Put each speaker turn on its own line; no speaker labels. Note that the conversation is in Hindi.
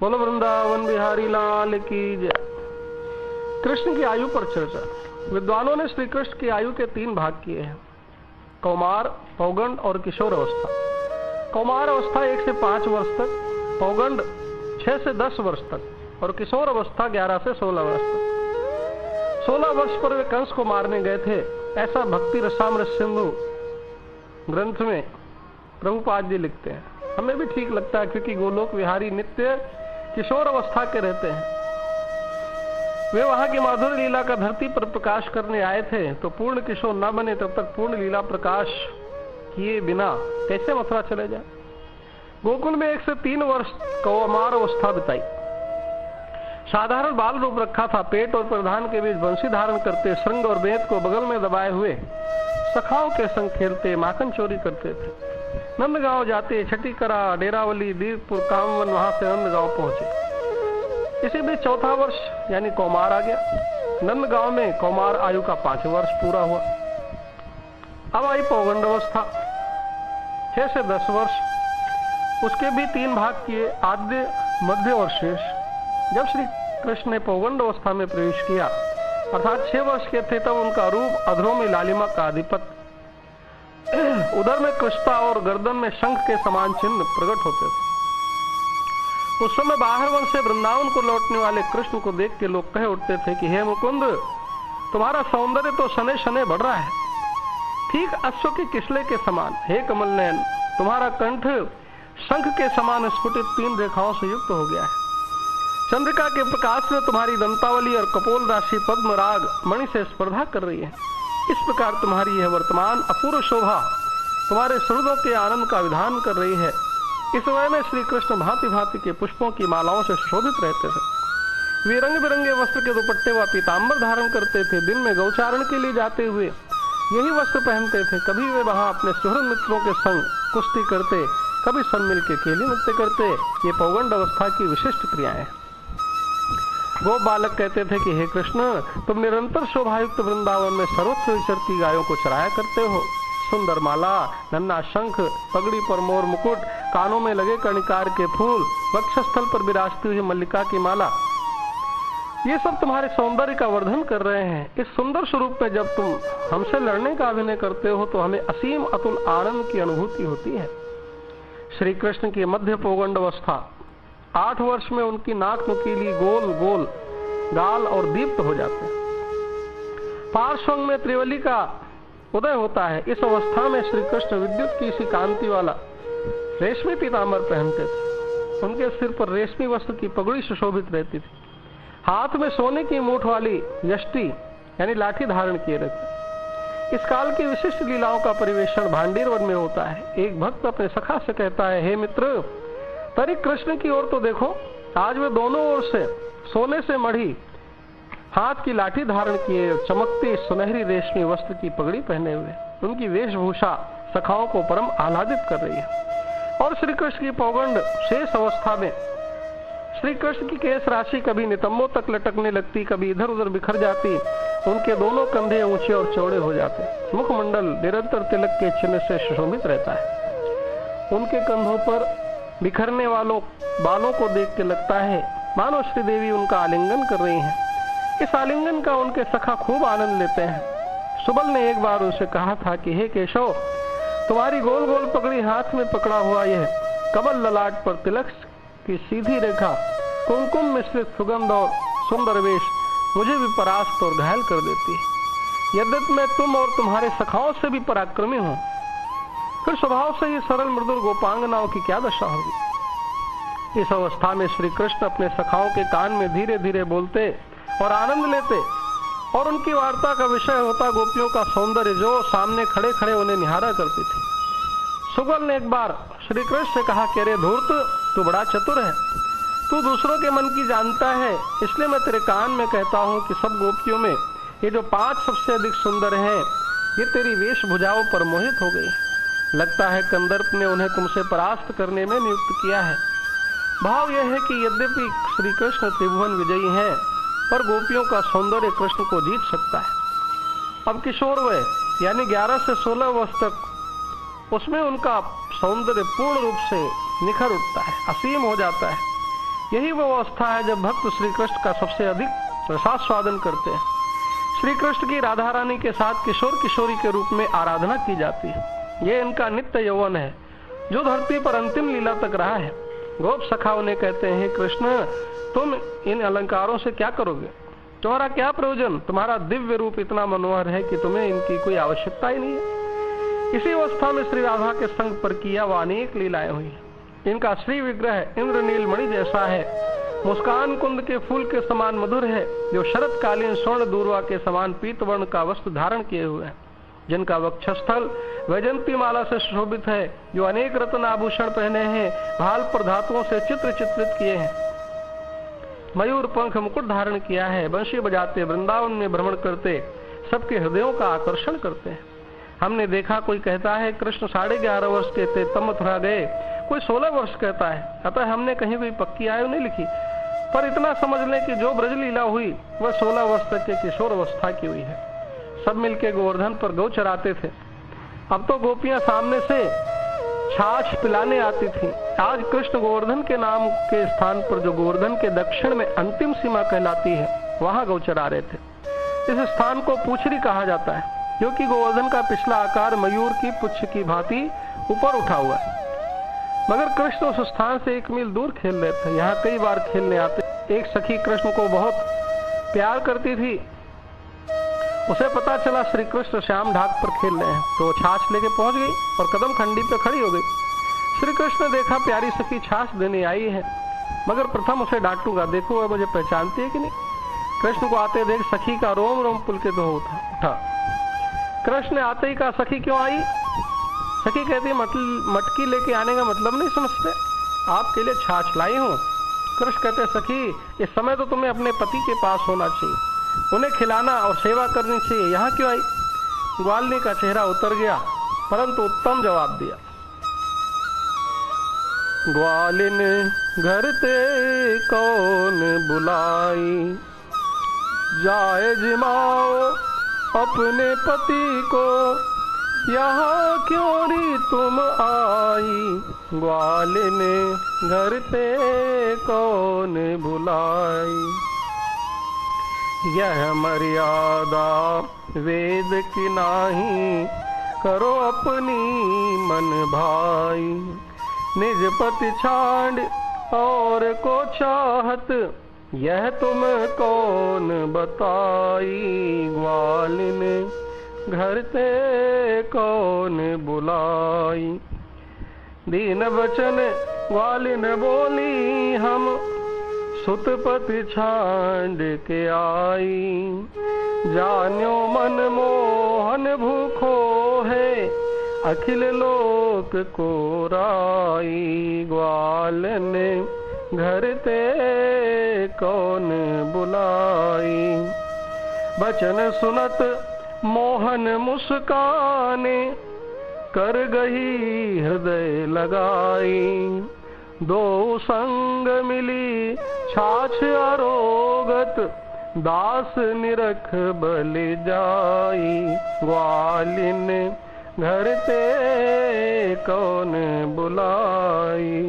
बोलो वृंदावन बिहारी लाल की जय। कृष्ण की आयु पर चर्चा। विद्वानों ने श्री कृष्ण की आयु के 3 भाग किए हैं, कौमार, पौगंड और किशोर अवस्था। कौमार अवस्था 1 से 5 वर्ष तक, पौगंड 6 से 10 वर्ष तक और किशोर अवस्था 11 से 16 वर्ष तक। 16 वर्ष पर वे कंस को मारने गए थे, ऐसा भक्ति रसामृत सिंधु ग्रंथ में प्रभुपाद जी लिखते हैं। हमें भी ठीक लगता है, क्योंकि गोलोक विहारी नित्य किशोर अवस्था के रहते हैं। वे वहां की माधुर लीला का धरती पर प्रकाश करने आए थे, तो पूर्ण किशोर न बने तब तक पूर्ण लीला प्रकाश किए बिना कैसे मथुरा चले जाए। गोकुल में 1 से 3 वर्ष कौमार अवस्था बिताई। साधारण बाल रूप रखा था, पेट और प्रधान के बीच बंसी धारण करते, श्रृंग और बेत को बगल में दबाए हुए सखाओं के संग खेलते, माखन चोरी करते थे। नंदगांव जाते, छठीकरा, डेरावली, दीपपुर, कामवन, वहां से नंदगांव पहुंचे। इसी बीच 4था वर्ष यानी कौमार आ गया। नंदगांव में कौमार आयु का 5 वर्ष पूरा हुआ। अब आई पौगंड अवस्था 6 से 10 वर्ष। उसके भी 3 भाग किए, आद्य, मध्य और शेष। जब श्री कृष्ण ने पौगंड अवस्था में प्रवेश किया, अर्थात 6 वर्ष के थे, तब उनका रूप अधरों में लालिमा का अधिपत, उदर में कृष्णा और गर्दन में शंख के समान चिन्ह प्रकट होते थे। उस समय बाहर वन से वृंदावन को लौटने वाले कृष्ण को देख के लोग कह उठते थे कि हे मुकुंद, तुम्हारा सौंदर्य तो शनै शनै बढ़ रहा है, ठीक अश्व के किसले के समान। हे कमल नयन, तुम्हारा कंठ शंख के समान स्फुटित 3 रेखाओं से युक्त हो गया है। चंद्रिका के प्रकाश में तुम्हारी दंतावली और कपोल राशि पद्म राग मणि से स्पर्धा कर रही है। इस प्रकार तुम्हारी यह वर्तमान अपूर्व शोभा तुम्हारे सुहृदों के आनंद का विधान कर रही है। इस समय में श्री कृष्ण भांति भांति के पुष्पों की मालाओं से शोभित रहते थे। वे रंग बिरंगे वस्त्र के दुपट्टे व पीतांबर धारण करते थे। दिन में गौचारण के लिए जाते हुए यही वस्त्र पहनते थे। कभी वे वहां अपने सुहृद मित्रों के संग कुश्ती करते, कभी सब मिल के केली नृत्य करते। ये पौगंड अवस्था की विशिष्ट क्रियाएं हैं। गोप बालक कहते थे कि हे कृष्ण, तुम निरंतर शोभायुक्त वृंदावन में सर्वत्र विचरती गायों को चराया करते हो। सुंदर माला, नन्हा शंख, पगड़ी पर मोर मुकुट, कानों में लगे कर्णिकार के फूल, वक्षस्थल पर विराजती हुई मल्लिका की माला, ये सब तुम्हारे सौंदर्य का वर्धन कर रहे हैं। इस सुंदर स्वरूप में जब तुम हमसे लड़ने का अभिनय करते हो, तो हमें असीम अतुल आनंद की अनुभूति होती है। श्री कृष्ण की मध्य पौगंड अवस्था 8 वर्ष में उनकी नाक नुकीली, गोल गोल गाल और दीप्त हो जाते हैं। पार्श्व में त्रिवली का उदय होता है। इस अवस्था में श्री कृष्ण विद्युत की सी कांति वाला रेशमी पीतांबर पहनते थे। उनके सिर पर रेशमी वस्त्र की पगड़ी सुशोभित रहती थी। हाथ में सोने की मूठ वाली यष्टि यानी लाठी धारण किए रहते। इस काल की विशिष्ट लीलाओं का परिवेषण भांडीर वन में होता है। एक भक्त अपने सखा से कहता है, हे मित्र, तरी कृष्ण की ओर तो देखो। आज वे दोनों ओर से सोने से मढ़ी हाथ की लाठी धारण किए, चमकती सुनहरी रेशमी वस्त्र की पगड़ी पहने हुए, उनकी वेशभूषा सखाओं को परम आह्लादित कर रही है। और श्री कृष्ण की पौगंड शेष अवस्था में श्री कृष्ण की केश राशि कभी नितंबों तक लटकने लगती, कभी इधर उधर बिखर जाती। उनके दोनों कंधे ऊंचे और चौड़े हो जाते। मुखमंडल निरंतर तिलक के चिन्ह से सुशोभित रहता है। उनके कंधों पर बिखरने वालों बालों को देख के लगता है मानो श्री देवी उनका आलिंगन कर रही हैं। इस आलिंगन का उनके सखा खूब आनंद लेते हैं। सुबल ने एक बार उनसे कहा था कि हे केशव, तुम्हारी गोल गोल पगड़ी हाथ में पकड़ा हुआ यह कमल ललाट पर तिलक की सीधी रेखा, कुमकुम मिश्रित सुगंध और सुंदर वेश मुझे भी परास्त और घायल कर देती है। यद्यपि मैं तुम और तुम्हारे सखाओं से भी पराक्रमी हूँ, फिर स्वभाव से ही सरल मृदुल गोपांगनाओं की क्या दशा होगी। इस अवस्था में श्री कृष्ण अपने सखाओं के कान में धीरे धीरे बोलते और आनंद लेते, और उनकी वार्ता का विषय होता गोपियों का सौंदर्य, जो सामने खड़े खड़े उन्हें निहारा करती थी। सुगल ने एक बार श्री कृष्ण से कहा कि अरे धूर्त, तू बड़ा चतुर है, तू दूसरों के मन की जानता है, इसलिए मैं तेरे कान में कहता हूँ कि सब गोपियों में ये जो 5 सबसे अधिक सुंदर हैं, ये तेरी वेशभूषाओं पर मोहित हो गई। लगता है कंदर्प ने उन्हें तुमसे परास्त करने में नियुक्त किया है। भाव यह है कि यद्यपि श्री कृष्ण त्रिभुवन विजयी हैं, पर गोपियों का सौंदर्य कृष्ण को जीत सकता है। अब किशोर वय यानी 11 से 16 वर्ष तक, उसमें उनका सौंदर्य पूर्ण रूप से निखर उठता है, असीम हो जाता है। यही वो अवस्था है जब भक्त श्री कृष्ण का सबसे अधिक रसास्वादन करते हैं। श्री कृष्ण की राधा रानी के साथ किशोर किशोरी के रूप में आराधना की जाती है। ये इनका नित्य यौवन है जो धरती पर अंतिम लीला तक रहा है। गोप सखा उन्हें कहते हैं, कृष्ण तुम इन अलंकारों से क्या करोगे? तुम्हारा क्या प्रयोजन? तुम्हारा दिव्य रूप इतना मनोहर है कि तुम्हें इनकी कोई आवश्यकता ही नहीं है। इसी अवस्था में श्री राधा के संग पर किया व अनेक लीलाएं हुई है। इनका श्री विग्रह इंद्रनील मणि जैसा है, मुस्कान कुंद के फूल के समान मधुर है, जो शरतकालीन स्वर्ण दूर्वा के समान पीत वर्ण का वस्त्र धारण किए हुए हैं, जिनका वक्षस्थल वैजंती माला से सुशोभित है, जो अनेक रत्न आभूषण पहने हैं, भाल पर धातुओं से चित्र चित्रित किए हैं, मयूर पंख मुकुट धारण किया है, बंशी बजाते वृंदावन में भ्रमण करते सबके हृदयों का आकर्षण करते हैं। हमने देखा कोई कहता है कृष्ण 11.5 वर्ष के थे तब मथुरा गए, कोई 16 वर्ष कहता है। अतः हमने कहीं कोई पक्की आयु नहीं लिखी, पर इतना समझ लें कि जो ब्रज लीला हुई वह 16 वर्ष तक के किशोर अवस्था की हुई है। सब मिलके गोवर्धन पर गौ चराते थे। अब तो गोपियां सामने से छाछ पिलाने आती थी। आज कृष्ण गोवर्धन के नाम के स्थान पर जो गोवर्धन के दक्षिण में अंतिम सीमा कहलाती है, वहां गौ चरा रहे थे। इस स्थान को पूछरी कहा जाता है, क्योंकि गोवर्धन का पिछला आकार मयूर की पुच्छ की भांति ऊपर उठा हुआ है। मगर कृष्ण उस स्थान से 1 मील दूर खेल रहे थे। यहाँ कई बार खेलने आते। एक सखी कृष्ण को बहुत प्यार करती थी। उसे पता चला श्री कृष्ण श्याम ढाक पर खेल रहे हैं, तो वो छाछ लेके पहुंच गई और कदम खंडी पे खड़ी हो गई। श्री कृष्ण ने देखा प्यारी सखी छाछ देने आई है, मगर प्रथम उसे डांटूंगा, देखो वह मुझे पहचानती है कि नहीं। कृष्ण को आते देख सखी का रोम रोम पुलकित हो उठा। कृष्ण ने आते ही कहा, सखी क्यों आई? सखी कहती, मटकी लेके आने का मतलब नहीं समझते, आपके लिए छाछ लाई हूं। कृष्ण कहते, सखी इस समय तो तुम्हें अपने पति के पास होना चाहिए, उन्हें खिलाना और सेवा करनी चाहिए, यहाँ क्यों आई? ग्वालिनी का चेहरा उतर गया, परंतु उत्तम जवाब दिया। ग्वालिन घर ते कौन बुलाई, जाए जिमाओ अपने पति को, यहाँ क्यों री तुम आई, ग्वालिन घर ते कौन बुलाई। यह मर्यादा वेद की नाही, करो अपनी मन भाई, निज पति छाड़ और को चाहत, यह तुम कौन बताई, ग्वालिन घर ते कौन बुलाई। दीन वचन ग्वालिन बोली, हम सुतपति छांड के आई, जान्यो मन मोहन भूखो है, अखिल लोक को राई, ग्वालिन घर ते कौन बुलाई। बचन सुनत मोहन मुस्काने, कर गई हृदय लगाई, दो संग मिली छाछ अरोगत, दास निरख बल जाई, ग्वालिन घर ते कौन बुलाई।